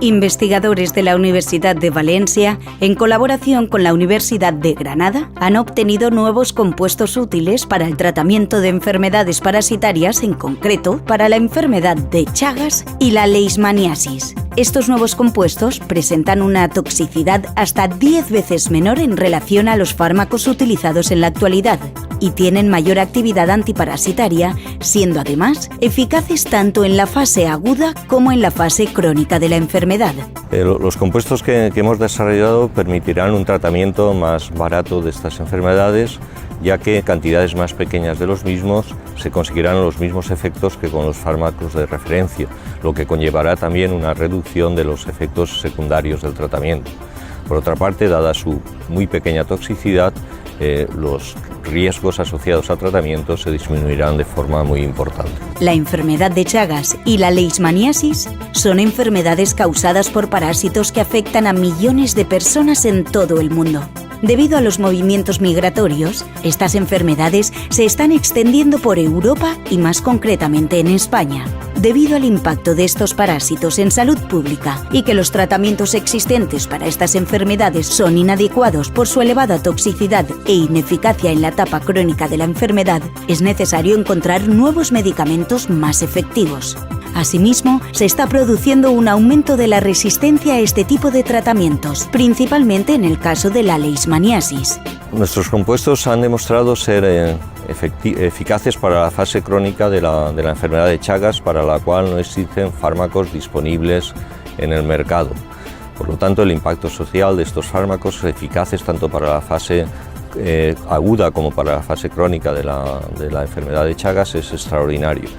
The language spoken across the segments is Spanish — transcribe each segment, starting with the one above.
Investigadores de la Universidad de Valencia, en colaboración con la Universidad de Granada, han obtenido nuevos compuestos útiles para el tratamiento de enfermedades parasitarias, en concreto para la enfermedad de Chagas y la leishmaniasis. Estos nuevos compuestos presentan una toxicidad hasta 10 veces menor en relación a los fármacos utilizados en la actualidad y tienen mayor actividad antiparasitaria, siendo además eficaces tanto en la fase aguda como en la fase crónica de la enfermedad. Los compuestos que hemos desarrollado permitirán un tratamiento más barato de estas enfermedades, ya que cantidades más pequeñas de los mismos se conseguirán los mismos efectos que con los fármacos de referencia, lo que conllevará también una reducción de los efectos secundarios del tratamiento. Por otra parte, dada su muy pequeña toxicidad, los riesgos asociados al tratamiento se disminuirán de forma muy importante. La enfermedad de Chagas y la leishmaniasis son enfermedades causadas por parásitos que afectan a millones de personas en todo el mundo. Debido a los movimientos migratorios, estas enfermedades se están extendiendo por Europa y más concretamente en España. Debido al impacto de estos parásitos en salud pública y que los tratamientos existentes para estas enfermedades son inadecuados por su elevada toxicidad e ineficacia en la etapa crónica de la enfermedad, es necesario encontrar nuevos medicamentos más efectivos. Asimismo, se está produciendo un aumento de la resistencia a este tipo de tratamientos, principalmente en el caso de la leishmaniasis. Nuestros compuestos han demostrado ser eficaces para la fase crónica de la enfermedad de Chagas, para la cual no existen fármacos disponibles en el mercado. Por lo tanto, el impacto social de estos fármacos eficaces tanto para la fase aguda como para la fase crónica de la enfermedad de Chagas es extraordinario,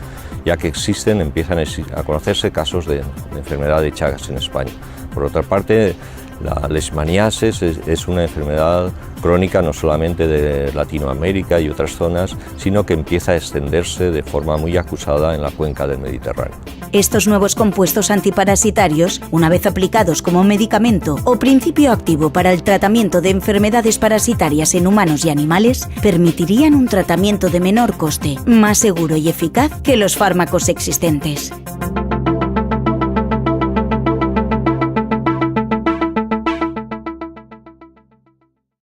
ya que empiezan a conocerse casos de enfermedad de Chagas en España. Por otra parte, la leishmaniasis es una enfermedad crónica no solamente de Latinoamérica y otras zonas, sino que empieza a extenderse de forma muy acusada en la cuenca del Mediterráneo. Estos nuevos compuestos antiparasitarios, una vez aplicados como medicamento o principio activo para el tratamiento de enfermedades parasitarias en humanos y animales, permitirían un tratamiento de menor coste, más seguro y eficaz que los fármacos existentes.